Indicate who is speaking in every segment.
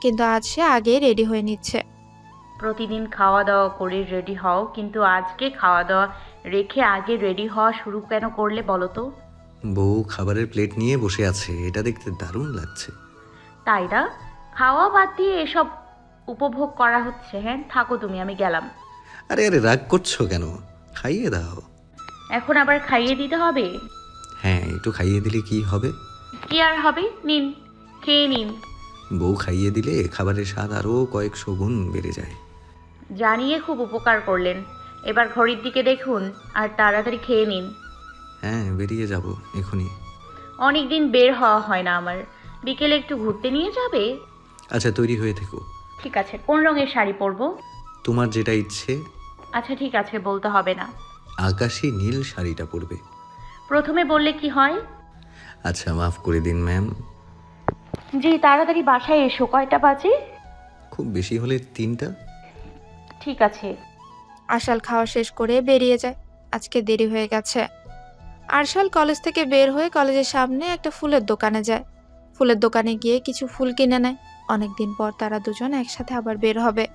Speaker 1: কিন্তু আজ সে আগেই রেডি হয়ে নিচ্ছে।
Speaker 2: প্রতিদিন খাওয়া দাওয়া করে রেডি হও, কিন্তু আজকে খাওয়া দাওয়া রেখে আগে রেডি হওয়া শুরু কেন করলে বলো তো?
Speaker 3: বউ খাবারের প্লেট নিয়ে বসে আছে, এটা দেখতে দারুণ লাগছে।
Speaker 2: তাই না? খাওয়া বাদ দিয়ে এসব উপভোগ করা হচ্ছে। হ্যাঁ, থাকো তুমি, আমি গেলাম।
Speaker 3: আরে আরে, রাগ করছো কেন? খাইয়ে দাও।
Speaker 2: এখন আবার খাইয়ে দিতে হবে?
Speaker 3: হ্যাঁ, একটু খাইয়ে দিলে কি হবে?
Speaker 2: কি আর হবে, নিন, খেয়ে নিন।
Speaker 3: বউ খাইয়ে দিলে খাবারের স্বাদ আরও কয়েকশো গুণ বেড়ে যায়।
Speaker 2: জানিয়ে খুব উপকার করলেন। এবার ঘড়ির দিকে দেখুন আর তাড়াতাড়ি খেয়ে নিন।
Speaker 3: হ্যাঁ, বেরিয়ে যাব এখনই।
Speaker 2: অনেক দিন বের হওয়া হয় না আমার। বিকেলে একটু ঘুরতে নিয়ে যাবে?
Speaker 3: আচ্ছা, তৈরি হয়ে থেকো।
Speaker 2: ঠিক আছে, কোন রঙের শাড়ি পরবো?
Speaker 3: তোমার যেটা ইচ্ছে।
Speaker 2: আচ্ছা ঠিক আছে, বলতে হবে না।
Speaker 3: আকাশি নীল শাড়িটা পরবে।
Speaker 2: প্রথমে বললে কি হয়?
Speaker 3: আচ্ছা, মাফ করে দিন ম্যাম।
Speaker 2: জি, তাড়াতাড়ি বাসায় এসো। কয়টা বাজে?
Speaker 3: খুব বেশি হলে 3টা।
Speaker 2: ঠিক আছে।
Speaker 1: আরশাল খাওয়া শেষ করে বেরিয়ে যায়। আজকে দেরি হয়ে গেছে। আরশাল কলেজ থেকে বের হয়ে কলেজের সামনে একটা ফুলের দোকানে যায়। ফুলের দোকানে গিয়ে কিছু ফুল কিনে নেয়। অনেকদিন পর তারা দুজন একসাথে আবার বের হবে।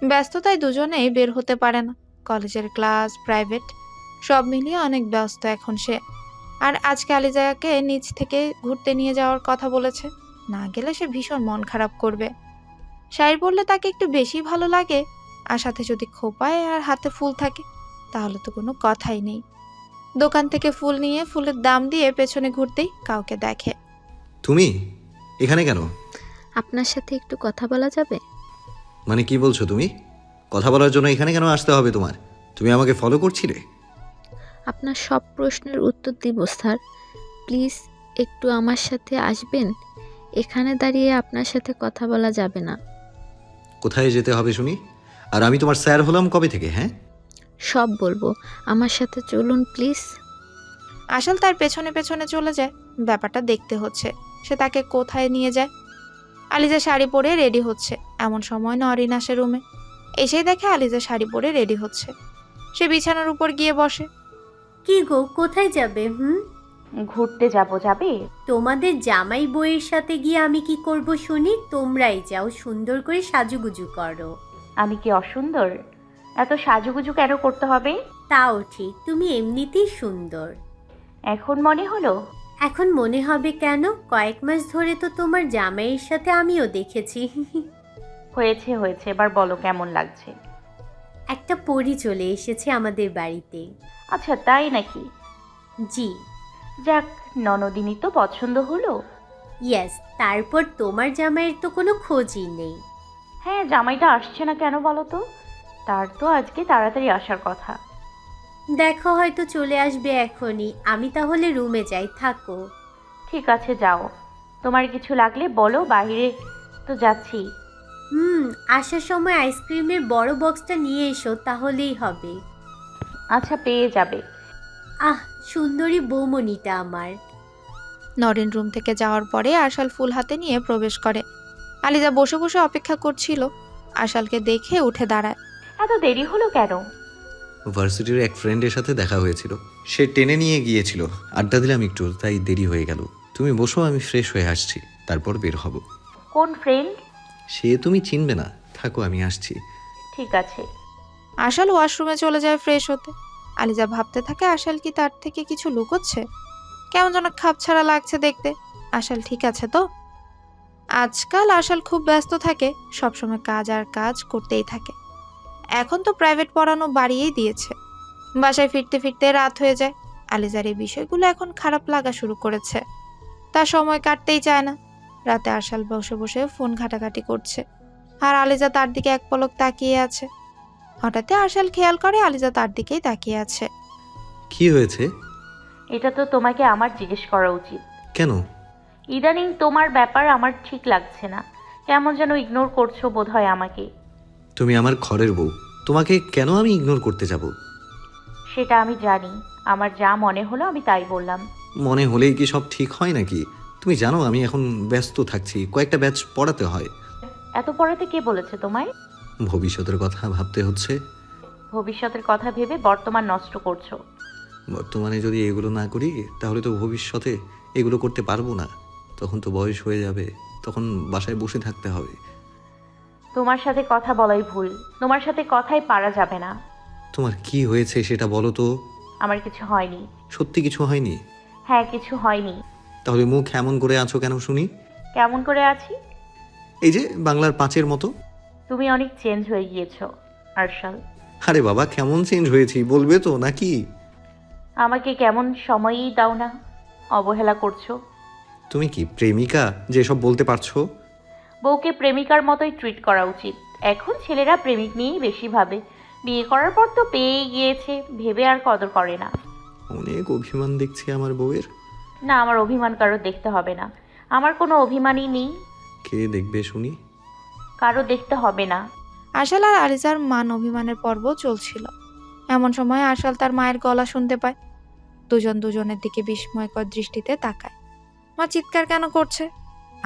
Speaker 1: ব্যস্ততায় দুজনেই বের হতে পারে না। কলেজের ক্লাস, প্রাইভেট সব মিলিয়ে অনেক ব্যস্ত এখন সে। আর আজকে আলিজাকে নিচ থেকে ঘুরতে নিয়ে যাওয়ার কথা বলেছে। না গেলে সে ভীষণ মন খারাপ করবে। শাড়ি পরলে তাকে একটু বেশি ভালো লাগে, আর সাথে যদি খোপায় আর হাতে ফুল থাকে তাহলে তো কোনো কথাই নেই। দোকান থেকে ফুল নিয়ে ফুলের দাম দিয়ে পেছনে ঘুরতেই কাউকে দেখে।
Speaker 3: তুমি এখানে কেন?
Speaker 4: আপনার সাথে একটু কথা বলা যাবে?
Speaker 3: মানে কি বলছো তুমি? কথা বলার জন্য এখানে কেন আসতে হবে তোমার? তুমি আমাকে ফলো করছিলে?
Speaker 4: আপনার সব প্রশ্নের উত্তর দিব স্যার। প্লিজ একটু আমার সাথে আসবেন। এখানে দাঁড়িয়ে আপনার সাথে কথা বলা যাবে না।
Speaker 3: কোথায় যেতে হবে শুনি? আর আমি তোমার স্যার হলাম কবে থেকে? হ্যাঁ,
Speaker 4: সব বলবো, আমার সাথে চলুন প্লিজ।
Speaker 1: আসল তার পেছনে পেছনে চলে যায়। ব্যাপারটা দেখতে হচ্ছে সে তাকে কোথায় নিয়ে যায়। আলিজা শাড়ি পরে রেডি হচ্ছে। এমন সময় নরিন আসে রুমে। এসেই দেখে আলিজা শাড়ি পরে রেডি হচ্ছে। সে বিছানার উপর গিয়ে বসে।
Speaker 5: কি গো, কোথায় যাবে?
Speaker 2: ঘুরতে যাব। যাবে?
Speaker 5: তোমাদের জামাই বউয়ের সাথে গিয়ে আমি কি করব শুনি? তোমরাই যাও, সুন্দর করে সাজুগুজু করো।
Speaker 2: আমি কি অসুন্দর? এত সাজুগুজু কেন করতে হবে?
Speaker 5: তাও ঠিক, তুমি এমনিতেই সুন্দর।
Speaker 2: এখন মনে হলো?
Speaker 5: এখন মনে হবে কেন? কয়েক মাস ধরে তো তোমার জামাইয়ের সাথে আমিও দেখেছি।
Speaker 2: হয়েছে হয়েছে, এবার বলো কেমন লাগছে?
Speaker 5: একটা পরী চলে এসেছে আমাদের বাড়িতে।
Speaker 2: আচ্ছা তাই নাকি?
Speaker 5: জি।
Speaker 2: যাক, ননদিনী তো পছন্দ হলো।
Speaker 5: ইয়েস, তারপর তোমার জামাইয়ের তো কোনো খোঁজই নেই।
Speaker 2: হ্যাঁ, জামাইটা আসছে না কেন বলো তো? তার তো আজকে তাড়াতাড়ি আসার কথা।
Speaker 5: দেখো হয়তো চলে আসবে এখনই। আমি তাহলে রুমে যাই, থাকো।
Speaker 2: ঠিক আছে, যাও। তোমার কিছু লাগলে বলো, বাইরে তো যাচ্ছি।
Speaker 5: আসার সময় আইসক্রিমের বড় বক্সটা নিয়ে এসো, তাহলেই হবে।
Speaker 2: আচ্ছা, পেয়ে যাবে।
Speaker 5: আহ, সুন্দরী বৌমনিটা আমার।
Speaker 1: নরিন রুম থেকে যাওয়ার পরে আরশাল ফুল হাতে নিয়ে প্রবেশ করে। আলিজা বসে বসে অপেক্ষা করছিল। আরশালকে দেখে উঠে দাঁড়ায়।
Speaker 2: এত দেরি হলো কেন?
Speaker 3: ভার্সিটির এক ফ্রেন্ডের সাথে দেখা হয়েছিল। সে টেনে নিয়ে গিয়েছিল, আড্ডা দিলাম একটু, তাই দেরি হয়ে গেল। তুমি বসো, আমি ফ্রেশ হয়ে আসছি, তারপর বের হব।
Speaker 2: কোন ফ্রেন্ড?
Speaker 3: সে তুমি চিনবে না, থাকো আমি আসছি।
Speaker 2: ঠিক আছে।
Speaker 1: আরশাল ওয়াশরুমে চলে যায় ফ্রেশ হতে। আলিজা ভাবতে থাকে আরশাল কি তার থেকে কিছু লুকোচ্ছে। কেমন যেন খাপছাড়া লাগছে দেখতে। আরশাল ঠিক আছে তো? আজকাল আরশাল খুব ব্যস্ত থাকে, সবসময় কাজ আর কাজ করতেই থাকে। এখন তো প্রাইভেট পড়ানো বাড়িয়েই দিয়েছে। বাসায় ফিরতে ফিরতে রাত হয়ে যায়। আলিজার এই বিষয়গুলো এখন খারাপ লাগা শুরু করেছে। তার সময় কাটতেই চায় না। রাতে আরশাল বসে বসে ফোন ঘাটাঘাটি করছে, আর আলিজা তার দিকে এক পলক তাকিয়ে আছে। হঠাৎই আরশাল খেয়াল করে আলিজা তার দিকেই তাকিয়ে আছে।
Speaker 3: কি হয়েছে?
Speaker 2: এটা তো তোমাকে আমার জিজ্ঞেস করা উচিত।
Speaker 3: কেন?
Speaker 2: ইদানিং তোমার ব্যাপার আমার ঠিক লাগছে না। কেমন যেন ইগনোর করছো বোধহয় আমাকে।
Speaker 3: তুমি আমার ঘরের বউ, তোমাকে কেন আমি ইগনোর করতে যাব?
Speaker 2: সেটা আমি জানি। আমার যা মনে হলো আমি তাই বললাম।
Speaker 3: মনে হলেই কি সব ঠিক হয় নাকি? তুমি জানো আমি এখন ব্যস্ত থাকছি, কয়েকটা ব্যাচ পড়াতে হয়।
Speaker 2: এত পড়াতে কে বলেছে তোমায়?
Speaker 3: ভবিষ্যতের কথা ভাবতে হচ্ছে।
Speaker 2: ভবিষ্যতের কথা ভেবে বর্তমান নষ্ট করছো।
Speaker 3: বর্তমানে যদি এগুলো না করি তাহলে তো ভবিষ্যতে এগুলো করতে পারবো না। তখন তো বয়স হয়ে যাবে, তখন বাসায় বসে থাকতে হবে।
Speaker 2: তোমার সাথে কথা বলাই ভুল, তোমার সাথে কথাই পারা যাবে না।
Speaker 3: তোমার কি হয়েছে সেটা বলো তো।
Speaker 2: আমার কিছু হয়নি।
Speaker 3: সত্যি কিছু হয়নি?
Speaker 2: হ্যাঁ, কিছু হয়নি।
Speaker 3: তাহলে মুখ এমন করে আছো কেন শুনি?
Speaker 2: কেমন করে আছি?
Speaker 3: এই যে বাংলার 5-এর মতো।
Speaker 2: তুমি অনেক চেঞ্জ হয়ে গিয়েছো আরশাল।
Speaker 3: আরে বাবা, কেমন চেঞ্জ হয়েছি বলবে তো নাকি?
Speaker 2: আমাকে কেমন সময়ই দাও না, অবহেলা করছো।
Speaker 3: তুমি কি প্রেমিকা যে সব বলতে পারছো?
Speaker 2: বউকে প্রেমিকার মতোই ট্রিট করা উচিত। এখন ছেলেরা প্রেমিক নিয়েই বেশি ভাবে, বিয়ে করার পর তো পেয়েই গিয়েছে, ভেবে আর কদর করে না।
Speaker 3: অনেক অভিমান দেখছি আমার বউয়ের।
Speaker 2: না, আমার অভিমান কারো দেখতে হবে না, আমার কোনো অভিমানই নেই।
Speaker 3: কে দেখবে শুনি?
Speaker 2: কারো দেখতে হবে না।
Speaker 1: আশাল আর আলিজার মান অভিমানের পর্ব চলছিল। এমন সময় আশাল তার মায়ের গলা শুনতে পায়। দুজন দুজনের দিকে বিস্ময়কর দৃষ্টিতে তাকায়। মা চিৎকার কেন করছে?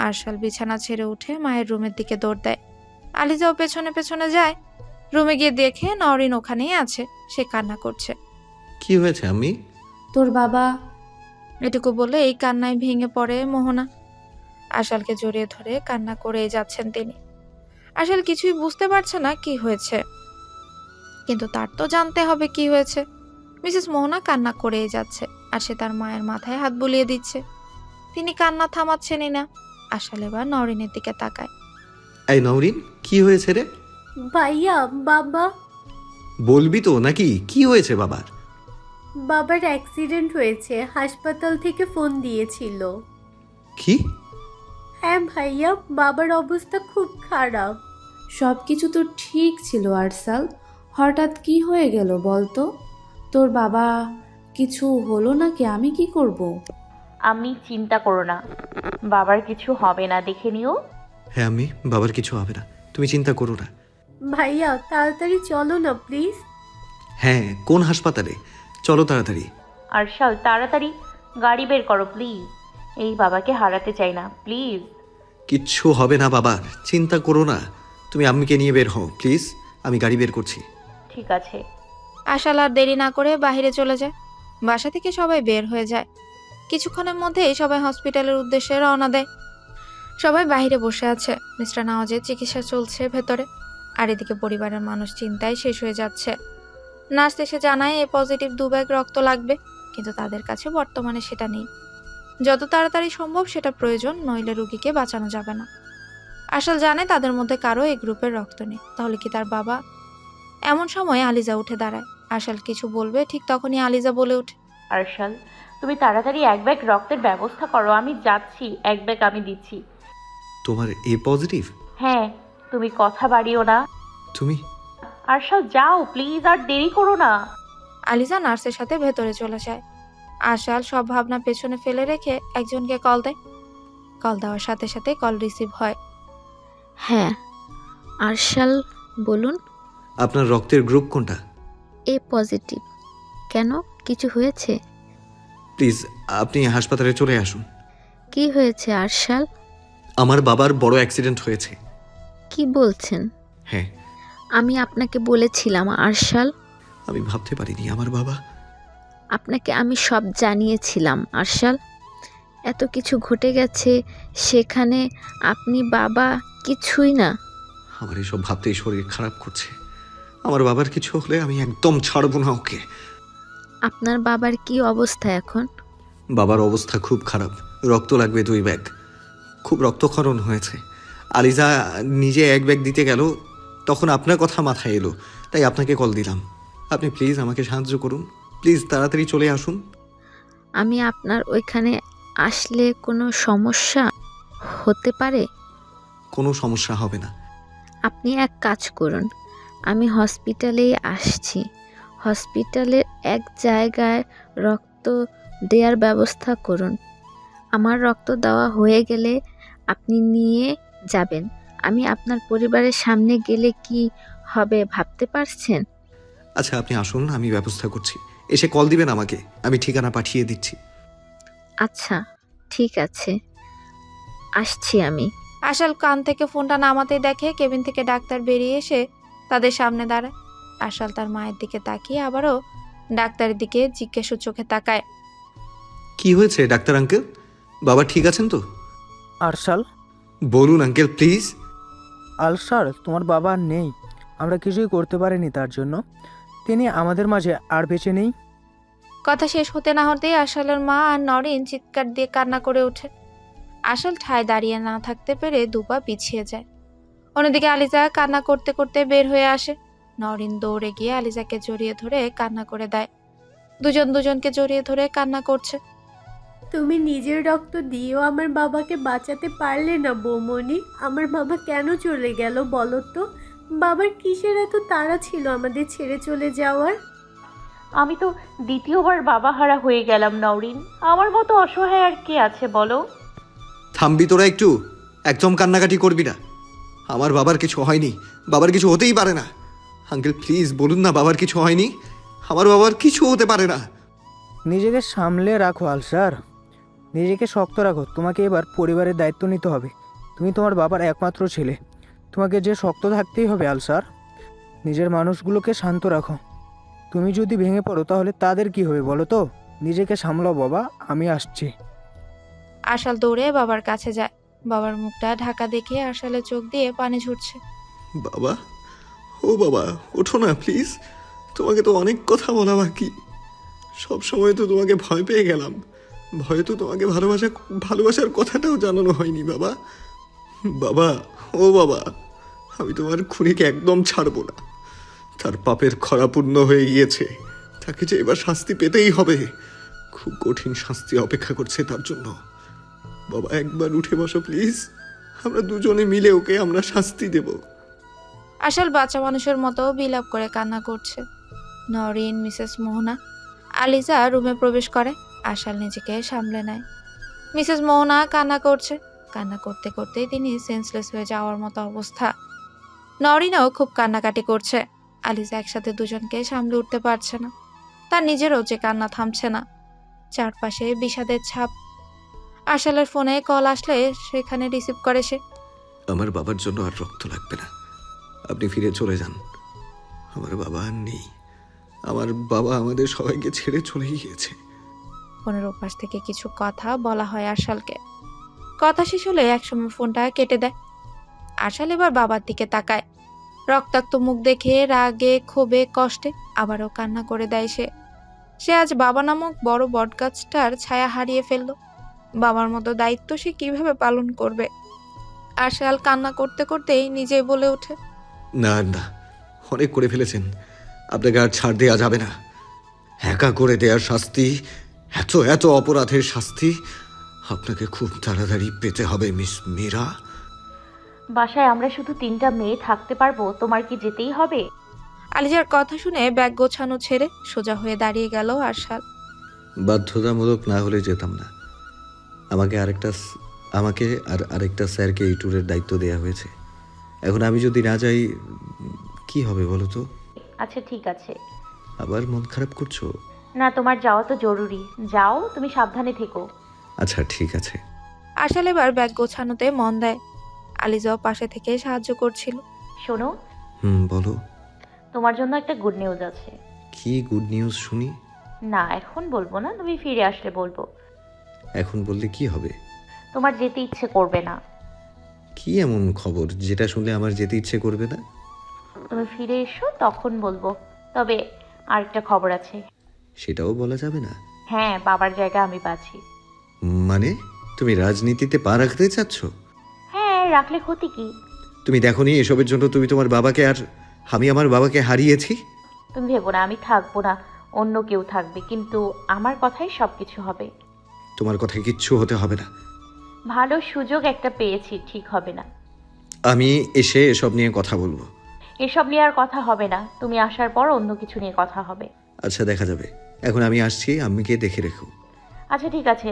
Speaker 1: আশাল বিছানা ছেড়ে উঠে মায়ের রুমের দিকে দৌড় দেয়। আলিজাও পেছনে পেছনে যায়। রুমে গিয়ে দেখে নওরিন ওখানেই আছে, সে কান্না করছে।
Speaker 3: কি হয়েছে আমি?
Speaker 6: তোর বাবা।
Speaker 1: এটুকু বলে এই কান্নায় ভেঙে পড়ে মোহনা। আশালকে জড়িয়ে ধরে কান্না করেই যাচ্ছেন তিনি। আশাল কিছুই বুঝতে পারছে না কি হয়েছে, কিন্তু তার তো জানতে হবে কি হয়েছে। মিসেস মোহনা কান্না করেই যাচ্ছে, আর সে তার মায়ের মাথায় হাত বুলিয়ে দিচ্ছে। তিনি কান্না থামাচ্ছেনই না। আশাল এবার নওরিনের দিকে তাকায়।
Speaker 3: এই নওরিন, কি হয়েছে রে?
Speaker 5: ভাইয়া, বাবা।
Speaker 3: বলবি তো নাকি কি হয়েছে বাবার?
Speaker 5: বাবার অ্যাক্সিডেন্ট হয়েছে, হাসপাতাল থেকে ফোন দিয়েছিল।
Speaker 3: কি?
Speaker 5: হ্যাঁ ভাইয়া, বাবার অবস্থা খুব খারাপ।
Speaker 6: সব কিছু তো ঠিক ছিল আরসাল, হঠাৎ কি হয়ে গেল বলতো? তোর বাবা কিছু হলো নাকি? আমি কি করব?
Speaker 2: আমি চিন্তা করো না, বাবার কিছু হবে না, দেখে নিও।
Speaker 3: হ্যাঁ আমি, বাবার কিছু হবে না, তুমি চিন্তা করো না।
Speaker 5: ভাইয়া তাড়াতাড়ি চলো না প্লিজ।
Speaker 3: হ্যাঁ, কোন হাসপাতালে? চলো তাড়াতাড়ি।
Speaker 2: আরশাল, তাড়াতাড়ি গাড়ি বের করো প্লিজ। এই বাবাকে হারাতে চাই না, প্লিজ।
Speaker 3: কিচ্ছু হবে না বাবার, চিন্তা করো না। তুমি আম্মিকে নিয়ে বের হও প্লিজ, আমি গাড়ি বের করছি।
Speaker 2: ঠিক আছে।
Speaker 1: আশাল আর দেরি না করে বাইরে চলে যায়। বাসা থেকে সবাই বের হয়ে যায়। কিছুক্ষণের মধ্যেই সবাই হসপিটালের উদ্দেশ্যে রওনা দেয়। সবাই বাইরে বসে আছে। মিস্টার নওয়াজের চিকিৎসা চলছে ভেতরে, আর এদিকে পরিবারের মানুষ চিন্তায় শেষ হয়ে যাচ্ছে। নার্স এসে জানায় এ পজিটিভ 2 ব্যাগ রক্ত লাগবে, কিন্তু তাদের কাছে বর্তমানে সেটা নেই। যত তাড়াতাড়ি সম্ভব সেটা প্রয়োজন, নইলে রোগীকে বাঁচানো যাবে না। আশাল জানে তাদের মধ্যে কারো এই গ্রুপের রক্ত নেই, তাহলে কি তার বাবা? এমন সময় আলিজা উঠে দাঁড়ায়। আশাল কিছু বলবে, ঠিক তখনই আলিজা বলে ওঠে,
Speaker 2: আরশাল, তুমি তাড়াতাড়ি 1 ব্যাগ রক্তের ব্যবস্থা করো, আমি যাচ্ছি, 1 ব্যাগ আমি দিচ্ছি।
Speaker 3: তোমার এ পজিটিভ?
Speaker 2: হ্যাঁ, তুমি কথা বাড়িও না।
Speaker 3: তুমি?
Speaker 2: আরশাল যাও প্লিজ, আর দেরি করো না।
Speaker 1: আলিজা নার্সের সাথে ভেতরে চলে যায়। আশাল সব ভাবনা পেছনে ফেলে রেখে একজনকে কল দেয়। কল দেওয়ার সাথে সাথে কল রিসিভ হয়।
Speaker 4: হ্যাঁ আরশাল, বলুন।
Speaker 3: আপনার রক্তের গ্রুপ কোনটা?
Speaker 4: এ পজিটিভ। কেন, কিছু হয়েছে?
Speaker 3: প্লিজ আপনি হাসপাতালে চলে আসুন।
Speaker 4: কি হয়েছে আরশাল?
Speaker 3: আমার বাবার বড় অ্যাক্সিডেন্ট হয়েছে।
Speaker 4: কি বলছেন?
Speaker 3: হ্যাঁ।
Speaker 4: আমি আপনাকে বলেছিলাম আরশাল,
Speaker 3: আমি ভাবতে পারিনি আমার বাবা।
Speaker 4: আপনাকে আমি সব জানিয়েছিলাম আরশাল। এত কিছু ঘটে গেছে, সেখানে আপনি বাবা কিছুই না।
Speaker 3: আমার এসব ভাবতেই শরীর খারাপ করছে। আমার বাবার কিছু হলে আমি একদম ছাড়বো না ওকে।
Speaker 4: আপনার বাবার কি অবস্থা এখন?
Speaker 3: বাবার অবস্থা খুব খারাপ, রক্ত লাগবে 2 ব্যাগ। খুব রক্তক্ষরণ হয়েছে। আলিজা নিজে 1 ব্যাগ দিতে গেল, তখন আপনার কথা মাথায় এলো, তাই আপনাকে কল দিলাম। আপনি প্লিজ আমাকে সাহায্য করুন, প্লিজ তাড়াতাড়ি চলে আসুন।
Speaker 4: আমি আপনার ওইখানে আসলে কোনো সমস্যা হতে পারে?
Speaker 3: কোনো সমস্যা হবে না।
Speaker 4: আপনি এক কাজ করুন, আমি হসপিটালেই আসছি। হসপিটালের এক জায়গায় রক্ত দেওয়ার ব্যবস্থা করুন। আমার রক্ত দেওয়া হয়ে গেলে আপনি নিয়ে যাবেন। আমি আপনার পরিবারের সামনে গেলে কি হবে ভাবতে পারছেন?
Speaker 3: আচ্ছা আপনি আসুন, আমি ব্যবস্থা করছি। এসে কল দিবেন আমাকে, আমি ঠিকানা পাঠিয়ে দিচ্ছি।
Speaker 4: আচ্ছা ঠিক আছে, আসছি আমি।
Speaker 1: আশাল কান থেকে ফোনটা নামাতেই দেখে কেবিন থেকে ডাক্তার বেরিয়ে এসে তাদের সামনে দাঁড়ায়। আশাল তার মায়ের দিকে তাকিয়ে আবারও ডাক্তারের দিকে জিজ্ঞাসু চোখে তাকায়।
Speaker 3: কি হয়েছে ডাক্তার আঙ্কেল? বাবা ঠিক আছেন তো?
Speaker 7: আরশাল,
Speaker 3: বলুন আঙ্কেল প্লিজ।
Speaker 7: আলসার, তোমার বাবা আর নেই। আমরা কিছুই করতে পারিনি তার জন্য। তিনি আমাদের মাঝে আর বেঁচে নেই।
Speaker 1: কথা শেষ হতে না হতেই আশালের মা আর নরিন চিৎকার দিয়ে কান্না করে ওঠে। আশাল ঠায় দাঁড়িয়ে না থাকতে পেরে দুপা পিছিয়ে যায়। অন্যদিকে আলিজা কান্না করতে করতে বের হয়ে আসে। নরিন দৌড়ে গিয়ে আলিজাকে জড়িয়ে ধরে কান্না করে দেয়। দুজন দুজনকে জড়িয়ে ধরে কান্না করছে।
Speaker 5: তুমি নিজের রক্ত দিয়েও আমার বাবাকে বাঁচাতে পারলে না বৌমনি। আমার বাবা কেন চলে গেল বলো তো? বাবার কিসের এত তাড়া ছিল আমাদের ছেড়ে চলে যাওয়ার?
Speaker 2: আমি তো দ্বিতীয়বার বাবা হারা হয়ে গেলাম নওরিন। আমার মতো অসহায় আর কে আছে বলো?
Speaker 3: থামবি তোরা একটু, একদম কান্নাকাটি করবি না। আমার বাবার কিছু হয়নি, বাবার কিছু হতেই পারে না। আঙ্কেল প্লিজ বলুন না বাবার কিছু হয়নি, আমার বাবার কিছু হতে পারে না।
Speaker 7: নিজেকে সামলে রাখো আলসার, নিজেকে শক্ত রাখো। তোমাকে এবার পরিবারের দায়িত্ব নিতে হবে। তুমি তোমার বাবার একমাত্র ছেলে, তোমাকে যে শক্ত থাকতেই হবে আলসার। নিজের মানুষগুলোকে শান্ত রাখো। তুমি যদি ভেঙে পড়ো তাহলে তাদের কি হবে বলো তো? নিজেকে সামলাও বাবা, আমি আসছি।
Speaker 1: আশাল দৌড়ে বাবার কাছে যায়। বাবার মুখটা ঢাকা দেখে আশালের চোখ দিয়ে পানি ঝরছে।
Speaker 3: বাবা, ও বাবা ওঠো না প্লিজ, তোমাকে তো অনেক কথা বলা বাকি। সব সময় তো তোমাকে ভয় পেয়ে গেলাম, ভয়ে তো তোমাকে ভালোবাসার কথাটাও জানানো হয়নি বাবা। বাবা, ও বাবা, আমি তোমার খুনিকে একদম ছাড়বো না। তার পাপের খরা পূর্ণ হয়ে গিয়েছে, তাকে যে এবার শাস্তি পেতেই হবে। খুব কঠিন শাস্তি অপেক্ষা করছে তার জন্য। বাবা একবার উঠে বসো প্লিজ, আমরা দুজনে মিলে ওকে আমরা শাস্তি দেব।
Speaker 1: আশাল বাচ্চা মানুষের মতো বিলাপ করে কান্না করছে। নরিন, মিসেস মোহনা, আলিজা রুমে প্রবেশ করে। আশাল নিজেকে সামলে নেয়। মিসেস মোহনা কান্না করছে। কান্না করতে করতেই তিনি সেন্সলেস হয়ে যাওয়ার মতো অবস্থা। নরিনও খুব কান্নাকাটি করছে। আলিজা একসাথে দুজনকে সামলে উঠতে পারছে না। তার নিজেরও যে কান্না থামছে না। চারপাশে বিষাদের ছাপ। আশালের ফোনে কল আসলে সেখানে রিসিভ করে সে।
Speaker 3: আমার বাবার জন্য আর রক্ত লাগবে না, আপনি ফিরে চলে যান। আমার বাবা আর নেই, আমার বাবা আমাদের সবাইকে ছেড়ে চলে গিয়েছে।
Speaker 1: ফোনের ওপাশ থেকে কিছু কথা বলা হয় আশালকে। কথা শেষ হলে একসময় ফোনটা কেটে দেয়। আশাল এবার বাবার দিকে তাকায়। রক্তাক্ত মুখ দেখে রাগে, ক্ষোভে, কষ্টে আবারও কান্না করে দেয় সে। সে আজ বাবা নামক বড় বটগাছটার ছায়া হারিয়ে ফেলল। বাবার মতো দায়িত্ব সে কিভাবে পালন করবে? আশাল কান্না করতে করতেই নিজেই বলে ওঠে,
Speaker 3: না না, অনেক করে ফেলেছেন, আপনাকে আর ছাড় দেওয়া যাবে না। একা করে দেওয়ার শাস্তি, এত এত অপরাধের শাস্তি আপনাকে খুব তাড়াতাড়ি পেতে হবে মিস মীরা।
Speaker 2: বাসায় আমরা শুধু 3টা মেয়ে থাকতে পারবো, তোমার কি যেতেই হবে?
Speaker 1: আলিজার কথা শুনে ব্যাগ গোছানো ছেড়ে সোজা হয়ে দাঁড়িয়ে গেল আশাল।
Speaker 3: বাধ্যতামূলক না হলে যেতাম না। আমাকে আর আরেকটা স্যারকে এই ট্যুরের দায়িত্ব দেওয়া হয়েছে। এখন আমি যদি না যাই কি হবে বলো তো?
Speaker 2: আচ্ছা ঠিক আছে।
Speaker 3: আবার মন খারাপ করছো?
Speaker 2: না, তোমার যাওয়া তো জরুরি। যাও, তুমি সাবধানে থেকো।
Speaker 3: আচ্ছা ঠিক আছে।
Speaker 1: আশাল এবার ব্যাগ গোছানোতে মন দেয়। আলিজাও পাশে থেকে সাহায্য করছিল।
Speaker 2: শোনো,
Speaker 3: বলো।
Speaker 2: তোমার জন্য একটা গুড নিউজ আছে।
Speaker 3: কি গুড নিউজ শুনি?
Speaker 2: না, এখন বলবো না, তুমি ফিরে আসলে বলবো।
Speaker 3: এখন বললে কি হবে?
Speaker 2: তোমার যেতে ইচ্ছে করবে না।
Speaker 3: কি এমন খবর যেটা শুনলে আমার যেতে ইচ্ছে করবে না?
Speaker 2: তুমি ফিরে এসো, তখন বলবো। তবে আরেকটা খবর আছে।
Speaker 3: সেটাও বলা যাবে না?
Speaker 2: হ্যাঁ, বাবার জায়গা আমি পাচ্ছি।
Speaker 3: মানে তুমি রাজনীতিতে পা রাখতে চাচ্ছ?
Speaker 2: হ্যাঁ, রাখলে ক্ষতি কি?
Speaker 3: তুমি দেখোনি এসবের জন্য তুমি তোমার বাবাকে আর আমি আমার বাবাকে হারিয়েছি?
Speaker 2: তুমি ভেবো না আমি থাকবো না, অন্য কেউ থাকবে, কিন্তু আমার কথাই সবকিছু হবে।
Speaker 3: তোমার কথায় কিচ্ছু হতে হবে না।
Speaker 2: ভালো সুযোগ একটা পেয়েছি, ঠিক হবে না।
Speaker 3: আমি এসে এসব নিয়ে কথা বলবো।
Speaker 2: এসব নিয়ে আর কথা হবে না, তুমি আসার পর অন্য কিছু নিয়ে কথা হবে।
Speaker 3: আচ্ছা দেখা যাবে, এখন আমি আসছি, আম্মিকে দেখে রেখো।
Speaker 2: আচ্ছা ঠিক আছে।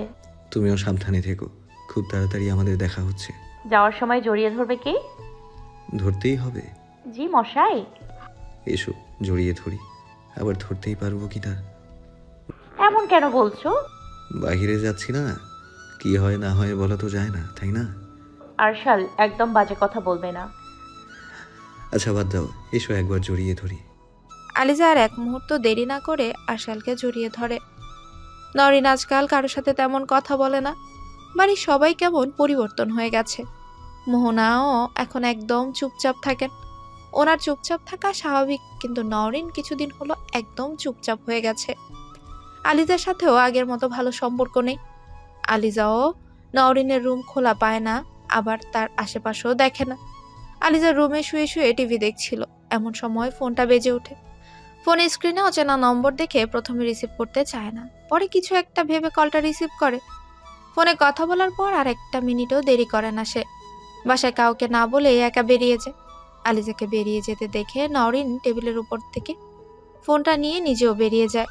Speaker 3: তুমিও সাবধানে থেকো, খুব তাড়াতাড়ি আমাদের দেখা হচ্ছে।
Speaker 2: যাওয়ার সময় জড়িয়ে ধরবে কে?
Speaker 3: ধরতেই হবে।
Speaker 2: জি মশাই।
Speaker 3: এসো জড়িয়ে ধরি, আবার ধরতেই পারবো কিনা।
Speaker 2: এমন কেন বলছো?
Speaker 3: বাহিরে যাচ্ছি না, কি হয় না হয় বলা তো যায় না, তাই না?
Speaker 2: আরশাল, একদম বাজে কথা বলবে না।
Speaker 3: আচ্ছা বাদ দাও, এসো একবার জড়িয়ে ধরি।
Speaker 1: আলিজা আর এক মুহূর্ত দেরি না করে আশালকে জড়িয়ে ধরে। নরিন আজকাল কারোর সাথে তেমন কথা বলে না। বাড়ির সবাই কেমন পরিবর্তন হয়ে গেছে। মোহনাও এখন একদম চুপচাপ থাকেন। ওনার চুপচাপ থাকা স্বাভাবিক, কিন্তু নওরিন কিছুদিন হলো একদম চুপচাপ হয়ে গেছে। আলিজার সাথেও আগের মতো ভালো সম্পর্ক নেই। আলিজাও নওরিনের রুম খোলা পায় না, আবার তার আশেপাশেও দেখে না। আলিজার রুমে শুয়ে শুয়ে টিভি দেখছিল, এমন সময় ফোনটা বেজে ওঠে। ফোনের স্ক্রিনে অচেনা নম্বর দেখে প্রথমে রিসিভ করতে চায় না, পরে কিছু একটা ভেবে কলটা রিসিভ করে। ফোনে কথা বলার পর আর একটা মিনিটও দেরি করে না সে। বাসায় কাউকে না বলে একা বেরিয়ে যায়। আলিজাকে বেরিয়ে যেতে দেখে নওরিন টেবিলের উপর থেকে ফোনটা নিয়ে নিজেও বেরিয়ে যায়।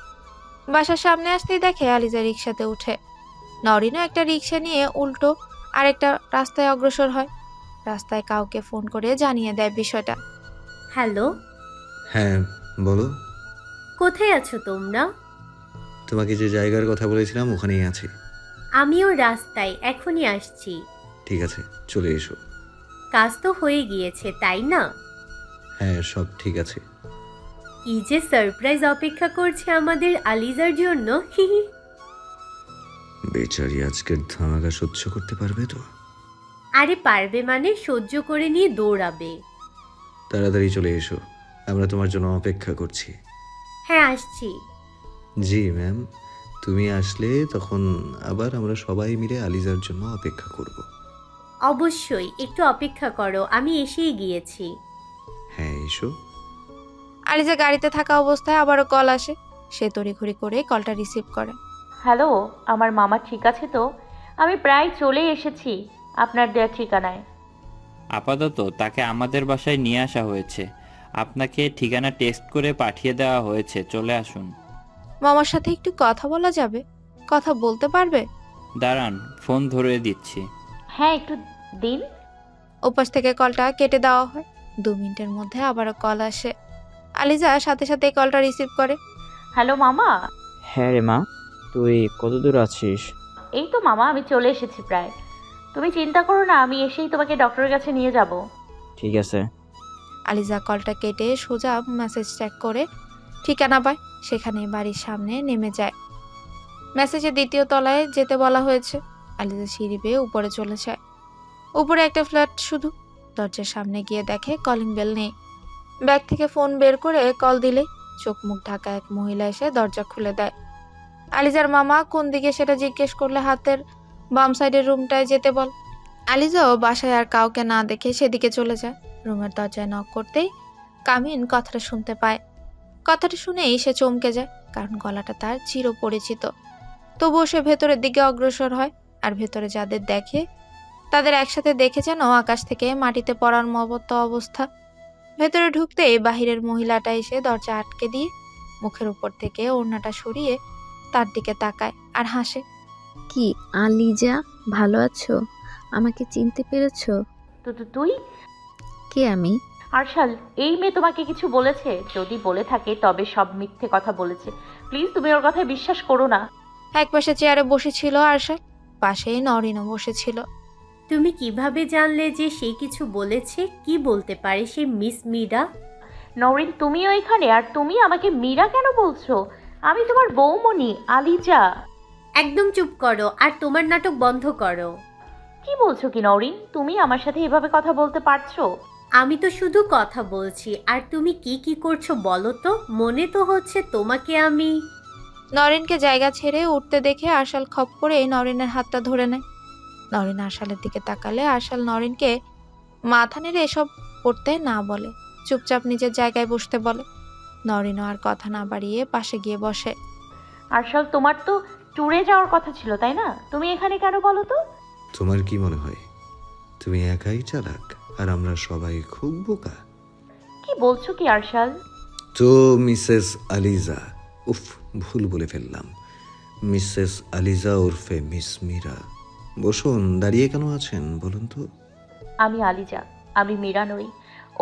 Speaker 1: বাসার সামনে আসতেই দেখে আলিজা রিক্সাতে উঠে। নওরিনও একটা রিক্সা নিয়ে উল্টো আরেকটা রাস্তায় অগ্রসর হয়। রাস্তায় কাউকে ফোন করে জানিয়ে দেয় বিষয়টা।
Speaker 5: হ্যালো,
Speaker 3: হ্যাঁ বলো।
Speaker 5: কোথায় আছো তোমরা?
Speaker 3: তোমাকে যে জায়গার কথা বলেছিলাম ওখানেই আছি।
Speaker 5: আমিও রাস্তায়, এখনই আসছি।
Speaker 3: ঠিক আছে, চলে এসো।
Speaker 5: কাজ তো হয়ে গিয়েছে, তাই না?
Speaker 3: হ্যাঁ, সব ঠিক আছে।
Speaker 5: কি যে সারপ্রাইজ অপেক্ষা করছে আমাদের আলিজার জন্য।
Speaker 3: বেচারি আজকের ধামাকা সহ্য করতে পারবে তো?
Speaker 5: আরে পারবে মানে, সহ্য করে নিয়ে দৌড়াবে।
Speaker 3: তাড়াতাড়ি চলে এসো, আমরা তোমার জন্য অপেক্ষা করছি।
Speaker 5: হ্যাঁ, আসছি।
Speaker 3: জি ম্যাম, তুমি আসলে তখন আবার আমরা সবাই মিলে আলিজার জন্য অপেক্ষা করব।
Speaker 5: অবশ্যই, একটু অপেক্ষা করো, আমি এসেই গিয়েছি।
Speaker 3: হ্যাঁ এসো।
Speaker 1: আলিজা গাড়িতে থাকা অবস্থায় আবারও কল আসে। সে তড়িঘড়ি করে কলটা রিসিভ করে।
Speaker 2: হ্যালো, আমার মামা ঠিক আছে তো? আমি প্রায় চলে এসেছি আপনার দেওয়া ঠিকানায়।
Speaker 8: আপাতত তাকে আমাদের বাসায় নিয়ে আসা হয়েছে। আপনাকে ঠিকানা টেক্সট করে পাঠিয়ে দেওয়া হয়েছে, চলে আসুন।
Speaker 1: মামার সাথে একটু কথা বলা যাবে? কথা বলতে পারবে?
Speaker 8: দাঁড়ান, ফোন ধরে দিচ্ছি।
Speaker 2: হ্যাঁ, একটু দিন।
Speaker 1: ওপাশ থেকে কলটা কেটে দেওয়া হয়। 2 মিনিটের মধ্যে আবারও কল আসে। আলিজা সাথে সাথে কলটা রিসিভ করে।
Speaker 2: হ্যালো মামা।
Speaker 9: হ্যাঁ রে মা, তুই কত দূর আছিস?
Speaker 2: এই তো মামা, আমি চলে এসেছি প্রায়। তুমি চিন্তা করো না, আমি এসেই তোমাকে ডক্টরের কাছে নিয়ে যাব।
Speaker 9: ঠিক আছে।
Speaker 1: আলিজা কলটা কেটে সোজা মেসেজ চেক করে ঠিকানা পায়, সেখানে বাড়ির সামনে নেমে যায়। মেসেজে 2য় তলায় যেতে বলা হয়েছে। আলিজা সিঁড়ি বেয়ে উপরে চলে যায়। উপরে একটা ফ্ল্যাট শুধু। দরজার সামনে গিয়ে দেখে কলিং বেল নেই। ব্যাগ থেকে ফোন বের করে কল দিলে চোখ মুখ ঢাকা এক মহিলা এসে দরজা খুলে দেয়। আলিজার মামা কোন দিকে সেটা জিজ্ঞেস করলে হাতের বাম সাইডের রুমটায় যেতে বল। আলিজাও বাসায় আর কাউকে না দেখে সেদিকে চলে যায়। রুমের দরজায় নক করতেই কামিন কথাটা শুনতে পায়। কথাটা শুনেই সে চমকে যায়, কারণ গলাটা তার চিরপরিচিত। তবুও সে ভেতরের দিকে অগ্রসর হয়, আর ভেতরে যাদের দেখে তাদের একসাথে দেখে যেন আকাশ থেকে মাটিতে পড়ার মতো অবস্থা। ভেতরে ঢুকতেই বাহিরের মহিলাটা এসে দরজা আটকে দিয়ে মুখের উপর থেকে ওড়নাটা সরিয়ে তার দিকে তাকায় আর হাসে।
Speaker 4: কি আলিজা, ভালো আছো? আমাকে চিনতে পেরেছো?
Speaker 2: তুই?
Speaker 4: কে আমি?
Speaker 2: আরশাল, এই মেয়ে তোমাকে কিছু বলেছে? যদি বলে থাকে তবে সব মিথ্যে কথা বলেছে। প্লিজ তুমি ওর কথায় বিশ্বাস করো না।
Speaker 1: একপাশে চেয়ারে বসেছিল আরশাল, পাশেই নরিনও বসেছিল।
Speaker 5: তুমি কিভাবে জানলে যে সে কিছু বলেছে? কি বলতে পারে সে মিস মীরা?
Speaker 2: নওরিন, তুমিও এখানে? আর তুমি আমাকে মীরা কেন বলছো? আমি তোমার বৌমনি আলিজা।
Speaker 5: একদম চুপ করো, আর তোমার নাটক বন্ধ করো।
Speaker 2: কি বলছো কি নওরিন? তুমি আমার সাথে এভাবে কথা বলতে পারছো?
Speaker 5: আমি তো শুধু কথা বলছি, আর তুমি কি কি করছো বলো তো? মনে তো হচ্ছে তোমাকে আমি।
Speaker 1: নরিনকে জায়গা ছেড়ে উঠতে দেখে আরশাল খপ করে নরিনের হাতটা ধরে নেয়। নরিন আরশালের দিকে তাকালে আরশাল নরিনকে মাথা নেড়ে এসব করতে না বলে, চুপচাপ নিজের জায়গায় বসতে বলে। নরিনও আর কথা না বাড়িয়ে পাশে গিয়ে বসে।
Speaker 2: আরশাল, তোমার তো ট্যুরে যাওয়ার কথা ছিল, তাই না? তুমি এখানে কেন বলো তো?
Speaker 3: তোমার কি মনে হয় তুমি একাই চালাক আর আমরা সবাই খুব বোকা?
Speaker 2: কি বলছো কি আরশাল?
Speaker 3: তো মিসেস আলিজা, উফ ভুল বলে ফেললাম, মিসেস আলিজা ওরফে মিস মীরা। বসুন, দাঁড়িয়ে কেন আছেন বলুন তো?
Speaker 2: আমি আলিজা, আমি মীরা নই।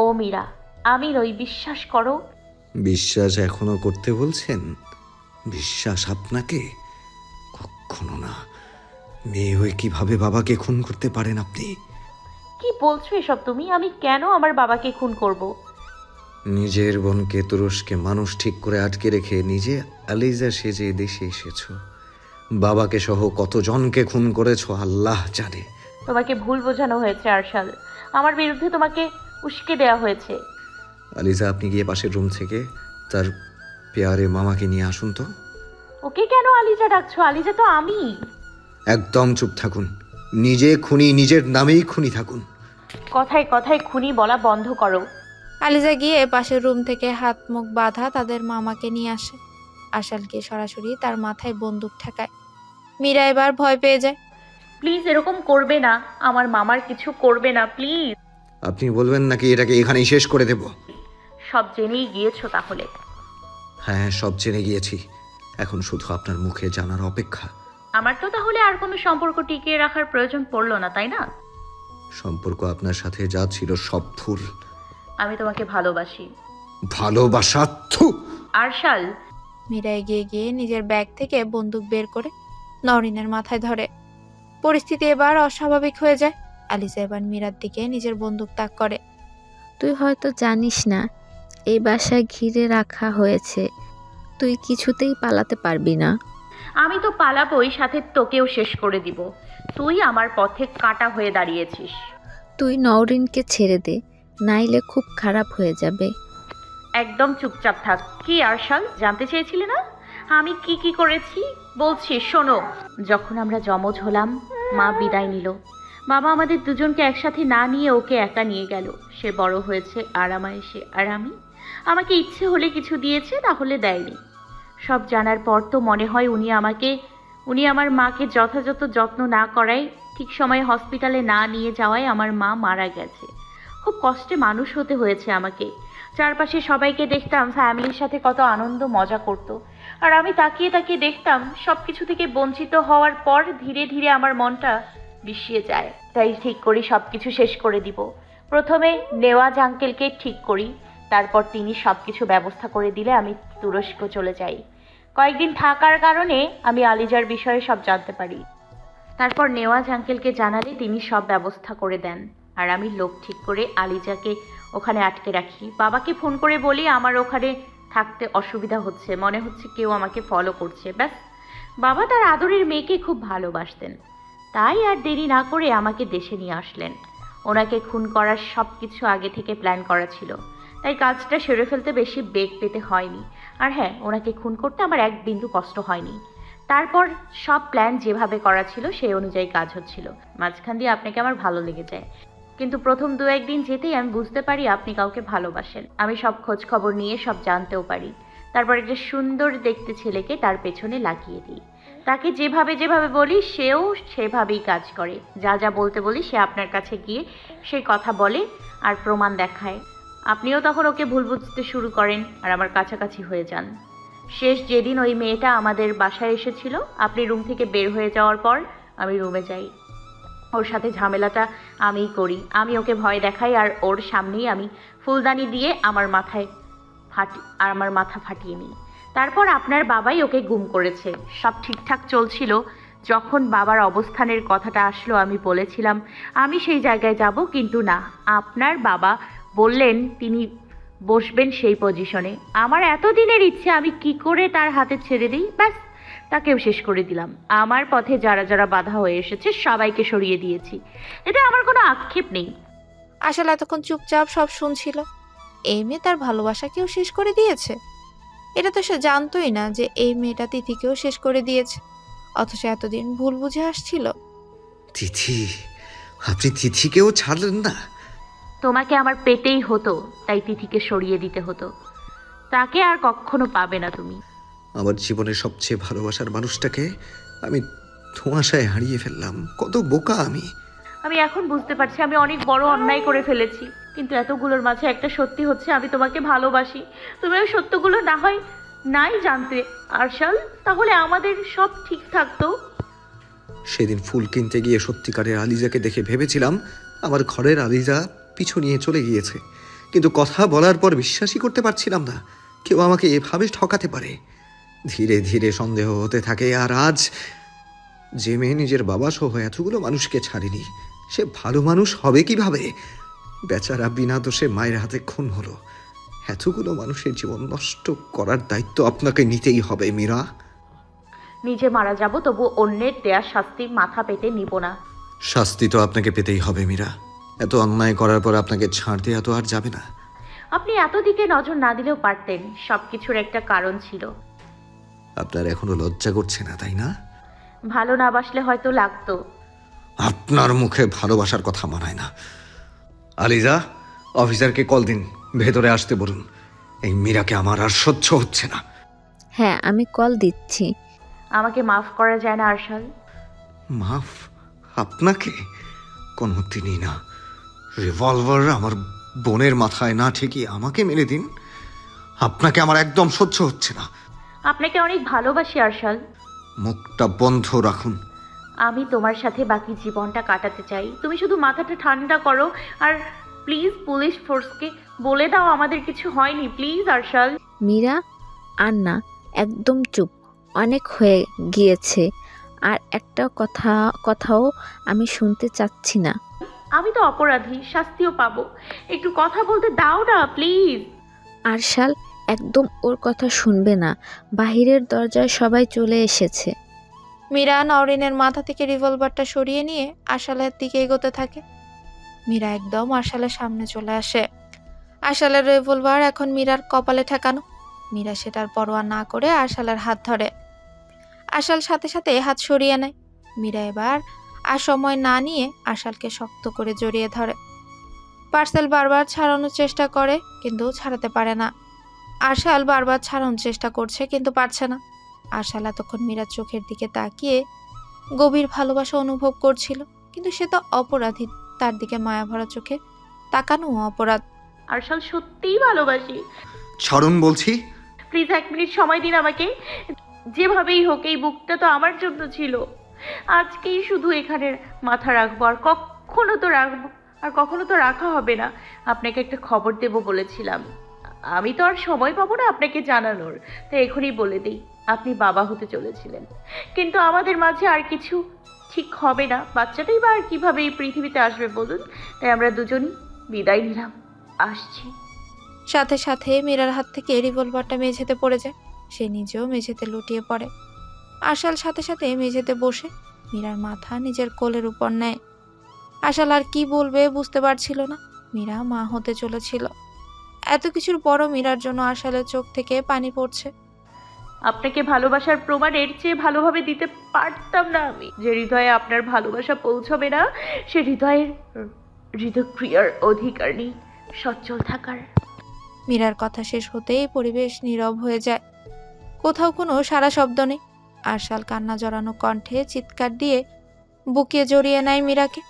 Speaker 2: ও মীরা, আমি নই, বিশ্বাস করো।
Speaker 3: বিশ্বাস এখনো করতে বলছেন? বিশ্বাস আপনাকে? কখনো না। মেয়ে হয়ে কিভাবে বাবাকে খুন করতে পারেন আপনি?
Speaker 2: কি বলছো এসব তুমি? আমি কেন আমার বাবাকে খুন করব?
Speaker 3: নিজের বোনকে তুরস্কে মানুষ ঠিক করে আটকে রেখে নিজে আলিজা সেজে দেশে এসেছো। বাবাকে সহ কতজনকে খুন করেছো আল্লাহ জানে।
Speaker 2: তোমাকে ভুল বোঝানো হয়েছে আরশাল, আমার বিরুদ্ধে তোমাকে উস্কে দেওয়া হয়েছে।
Speaker 3: আলিজা, আপনি গিয়ে পাশের রুম থেকে তার পেয়ারে মামাকে নিয়ে আসুন তো।
Speaker 2: ওকে কেন আলিজা ডাকছো? আলিজা তো আমি।
Speaker 3: একদম চুপ থাকুন, নিজে খুনি, নিজের নামেই খুনি থাকুন।
Speaker 2: কথায় কথায় খুনি বলা বন্ধ করো।
Speaker 1: আলিজা গিয়ে পাশের রুম থেকে হাত মুখ বাঁধা তাদের মামাকে নিয়ে আসে। আরশাল গিয়ে সরাসরি তার মাথায় বন্দুক ঠেকায়। মীরা এবার ভয় পেয়ে যায়।
Speaker 2: প্লিজ এরকম করবে না, আমার মামার কিছু করবে না প্লিজ।
Speaker 3: আপনি বলবেন নাকি এটাকে এখানেই শেষ করে দেব?
Speaker 2: সব জেনেই গিয়েছো তাহলে?
Speaker 3: হ্যাঁ, সব জেনে গিয়েছি, এখন শুধু আপনার মুখে জানার অপেক্ষা।
Speaker 2: আমার তো তাহলে আর কোনো সম্পর্ক টিকিয়ে রাখার প্রয়োজন পড়লো না, তাই না?
Speaker 3: সম্পর্ক আপনার সাথে যা ছিল সব ভুল।
Speaker 2: আমি তোমাকে ভালোবাসি।
Speaker 3: ভালোবাসা? থু!
Speaker 2: আরশাল।
Speaker 1: মীরা এগিয়ে গিয়ে নিজের ব্যাগ থেকে বন্দুক বের করে নওরিনের মাথায় ধরে। পরিস্থিতি এবার অস্বাভাবিক হয়ে যায়। আলিজা এবার মীরার দিকে নিজের বন্দুক তাক করে।
Speaker 4: তুই হয়তো জানিস না এই বাসায় ঘিরে রাখা হয়েছে, তুই কিছুতেই পালাতে পারবি না।
Speaker 2: আমি তো পালাবই, সাথে তোকেও শেষ করে দিব। তুই আমার পথে কাঁটা হয়ে দাঁড়িয়েছিস।
Speaker 4: তুই নওরিনকে ছেড়ে দে, নাইলে খুব খারাপ হয়ে যাবে।
Speaker 2: একদম চুপচাপ থাক। কি আরশাল, জানতে চেয়েছিলে না আমি কি কি করেছি? বলছি শোনো। যখন আমরা যমজ হলাম, মা বিদায় নিল। বাবা আমাদের দুজনকে একসাথে না নিয়ে ওকে একা নিয়ে গেল। সে বড় হয়েছে আরামায়েশে, আর আমি, আমাকে ইচ্ছে হলে কিছু দিয়েছে, তাহলে দেয়নি। সব জানার পর তো মনে হয় উনি আমার মাকে যথাযথ যত্ন না করায়, ঠিক সময়ে হসপিটালে না নিয়ে যাওয়ায় আমার মা মারা গেছে। খুব কষ্টে মানুষ হতে হয়েছে আমাকে। চারপাশে সবাইকে দেখতাম ফ্যামিলির সাথে কত আনন্দ মজা করত, আর আমি তাকিয়ে তাকিয়ে দেখতাম সব কিছু থেকে বঞ্চিত হওয়ার পর ধীরে ধীরে আমার মনটা বিষিয়ে যায়। তাই ঠিক করি সব কিছু শেষ করে দিব। প্রথমে নেওয়াজ আঙ্কেলকে ঠিক করি, তারপর তিনি সব কিছু ব্যবস্থা করে দিলে আমি তুরস্ক চলে যাই। কয়েকদিন থাকার কারণে আমি আলিজার বিষয়ে সব জানতে পারি। তারপর নেওয়াজ আঙ্কেলকে জানালে তিনি সব ব্যবস্থা করে দেন, আর আমি লোক ঠিক করে আলিজাকে ওখানে আটকে রাখি। বাবাকে ফোন করে বলি আমার ওখানে থাকতে অসুবিধা হচ্ছে, মনে হচ্ছে কেউ আমাকে ফলো করছে। ব্যাস, বাবা তার আদরের মেয়েকে খুব ভালোবাসতেন, তাই আর দেরি না করে আমাকে দেশে নিয়ে আসলেন। ওনাকে খুন করার সব কিছু আগে থেকে প্ল্যান করা ছিল, তাই কাজটা সেরে ফেলতে বেশি বেগ পেতে হয়নি। আর হ্যাঁ, ওনাকে খুন করতে আমার এক বিন্দু কষ্ট হয়নি। তারপর সব প্ল্যান যেভাবে করা ছিল সেই অনুযায়ী কাজ হচ্ছিল। মাঝখান দিয়ে আপনাকে আমার ভালো লেগে যায়, কিন্তু প্রথম 2-1 দিন যেতেই আমি বুঝতে পারি আপনি কাউকে ভালোবাসেন। আমি সব খোঁজ খবর নিয়ে সব জানতেও পারি। তারপর একটা সুন্দর দেখতে ছেলেকে তার পেছনে লাগিয়ে দিই। তাকে যেভাবে যেভাবে বলি সেও সেভাবেই কাজ করে। যা যা বলতে বলি সে আপনার কাছে গিয়ে সেই কথা বলে আর প্রমাণ দেখায়। আপনিও তখন ওকে ভুল বুঝতে শুরু করেন আর আমার কাছাকাছি হয়ে যান। শেষ যেদিন ওই মেয়েটা আমাদের বাসায় এসেছিল, আপনি রুম থেকে বের হয়ে যাওয়ার পর আমি রুমে যাই। ওর সাথে ঝামেলাটা আমিই করি। আমি ওকে ভয় দেখাই আর ওর সামনেই আমি ফুলদানি দিয়ে আমার মাথা ফাটিয়ে নিই। তারপর আপনার বাবাই ওকে গুম করেছে। সব ঠিকঠাক চলছিল। যখন বাবার অবস্থানের কথাটা আসলো আমি বলেছিলাম আমি সেই জায়গায় যাব, কিন্তু না, আপনার বাবা বললেন তিনি বসবেন সেই পজিশনে। আমার এতদিনের ইচ্ছে আমি কি করে তার হাতে ছেড়ে দিই, ব্যাস তাকেও শেষ করে দিলাম। আমার পথে যারা যারা বাধা হয়ে এসেছে সবাইকে সরিয়ে দিয়েছি, এতে আমার কোনো আক্ষেপ নেই।
Speaker 1: আসলে এতক্ষণ চুপচাপ সব শুনছিল। এই মেয়ে তার ভালোবাসাকেও শেষ করে দিয়েছে। এটা তো সে জানতোই না যে এই মেয়েটা তিথিকেও শেষ করে দিয়েছে, অথচ এতদিন ভুল বুঝে আসছিল।
Speaker 3: তিথি, আপনি তিথিকেও ছাড়লেন না?
Speaker 2: তোমাকে আমার পেতেই হতো, তাই তিথিকে সরিয়ে দিতে হতো। তাকে আর কখনো পাবে না তুমি।
Speaker 3: আমার জীবনের সবচেয়ে ভালোবাসার মানুষটাকে আমি ধোঁয়াশায় হারিয়ে ফেললাম। কত বোকা আমি!
Speaker 2: আমি এখন বুঝতে পারছি আমি অনেক বড় অন্যায় করে ফেলেছি, কিন্তু এতগুলোর মাঝে একটা সত্যি হচ্ছে আমি তোমাকে ভালোবাসি। তুমি ওই সত্যগুলো না হয় নাই জানতে আরশাল, তাহলে আমাদের সব ঠিক থাকতো।
Speaker 3: সেদিন ফুল কিনতে গিয়ে সত্যিকারের আলিজাকে দেখে ভেবেছিলাম আমার ঘরের আলিজা পিছু নিয়ে চলে গিয়েছে, কিন্তু কথা বলার পর বিশ্বাসই করতে পারছিলাম না কেউ আমাকে এভাবে ঠকাতে পারে। ধীরে ধীরে সন্দেহ হতে থাকে, আর আজ যে মেয়ে নিজের বাবা সহ এতগুলো মানুষকে ছাড়েনি, সে ভালো মানুষ হবে কিভাবে? বেচারা বিনা দোষে মায়ের হাতে খুন হলো। এতগুলো মানুষের জীবন নষ্ট করার দায়িত্ব আপনাকে নিতেই হবে মীরা।
Speaker 2: নিজে মারা যাব, তবু অন্যের দেয়া শাস্তি মাথা পেতে নিব না।
Speaker 3: শাস্তি তো আপনাকে পেতেই হবে মীরা। এত অন্যায় করার পর আপনাকে ছাড় দেওয়া তো আর যাবে না।
Speaker 2: আপনি এত দিকে নজর না দিলেও পারতেন, সবকিছুর একটা কারণ ছিল।
Speaker 3: আপনার এখনো লজ্জা করছে না, তাই না?
Speaker 2: ভালো না বাসলে হয়তো লাগতো।
Speaker 3: আপনার মুখে ভালোবাসার কথা মানায় না। আলিজা, অফিসারকে কল দিন, ভেতরে আসতে বলুন। এই মীরাকে আমার আর সহ্য হচ্ছে না।
Speaker 4: হ্যাঁ, আমি কল দিচ্ছি।
Speaker 2: আমাকে মাফ করা যায় না আরশাল?
Speaker 3: মাফ? আপনাকে? কোনো দিনই না। রিভলভার আমার বোনের মাথায় না ঠেকিয়ে আমাকে মেরে দিন। আপনাকে আমার একদম সহ্য হচ্ছে না।
Speaker 2: আপনাকে অনেক ভালোবাসি আরশাল।
Speaker 3: মুখটা বন্ধ রাখুন।
Speaker 2: আমি তোমার সাথে বাকি জীবনটা কাটাতে চাই। তুমি শুধু মাথাটা ঠান্ডা করো, আর প্লিজ পুলিশ ফোর্সকে বলে দাও আমাদের কিছু হয়নি। প্লিজ আরশাল।
Speaker 4: মীরা, আর না, একদম চুপ। অনেক হয়ে গিয়েছে। আর একটা কথাও আমি শুনতে চাচ্ছি না।
Speaker 2: আমি তো অপরাধী, শাস্তিও পাবো। একটু কথা বলতে দাও না প্লিজ।
Speaker 4: আরশাল একদম ওর কথা শুনবে না। বাহিরের দরজায় সবাই চলে এসেছে।
Speaker 1: মীরা নওরিনের মাথা থেকে রিভলভারটা সরিয়ে নিয়ে আশালের দিকে এগোতে থাকে। মীরা একদম আশালের সামনে চলে আসে। আশালের রিভলভার এখন মীরার কপালে ঠেকানো। মীরা সেটার পরোয়া না করে আশালের হাত ধরে। আশাল সাথে সাথে হাত সরিয়ে নেয়। মীরা এবার আর সময় না নিয়ে আশালকে শক্ত করে জড়িয়ে ধরে। পার্সেল বারবার ছাড়ানোর চেষ্টা করে, কিন্তু ছাড়াতে পারে না। আশাল বারবার ছাড়ানোর চেষ্টা করছে, কিন্তু পারছে না। আশাল এতক্ষণ মীরার চোখের দিকে তাকিয়ে গভীর ভালোবাসা অনুভব করছিল, কিন্তু সে তো অপরাধী। তার দিকে মায়া ভরা চোখে তাকানো অপরাধ।
Speaker 2: আরশাল, সত্যিই ভালোবাসি।
Speaker 3: ছাড়ুন বলছি।
Speaker 2: প্লিজ 1 মিনিট সময় দিন আমাকে। যেভাবেই হোক, এই বুকটা তো আমার জন্য ছিল। আজকেই শুধু এখানে মাথা রাখবো, আর কখনো তো রাখা হবে না। আপনাকে একটা খবর দেব বলেছিলাম। আমি তো আর সময় পাবো না আপনাকে জানানোর, তাই এখনই বলে দিই, আপনি বাবা হতে চলেছিলেন। কিন্তু আমাদের মাঝে আর কিছু ঠিক হবে না। বাচ্চাটাই বা আর কিভাবে এই পৃথিবীতে আসবে বলুন? তাই আমরা দুজনই বিদায় নিলাম। আসছি।
Speaker 1: সাথে সাথে মীরার হাত থেকে রিভলভারটা মেঝেতে পড়ে যায়। সে নিজেও মেঝেতে লুটিয়ে পড়ে। আশাল সাথে সাথে মেঝেতে বসে মীরার মাথা নিজের কোলের উপর নেয়। আশাল আর কি বলবে বুঝতে পারছিল না। মীরা মা হতে চলেছিল। এত কিছুর পরও মীরার জন্য আশালের চোখ থেকে পানি পড়ছে।
Speaker 2: আপনাকে ভালোবাসার প্রমাণ এর চেয়ে ভালোভাবে দিতে পারতাম না আমি। যে হৃদয়ে আপনার ভালোবাসা পৌঁছবে না, সে হৃদয়ের হৃদয়ক্রিয়ার অধিকার নেই সচ্ছল থাকার।
Speaker 1: মীরার কথা শেষ হতেই পরিবেশ নীরব হয়ে যায়। কোথাও কোনো সারা শব্দ নেই। আশাল কান্না জড়ানো কণ্ঠে চিৎকার দিয়ে বুকে জড়িয়ে নেয় মীরাকে।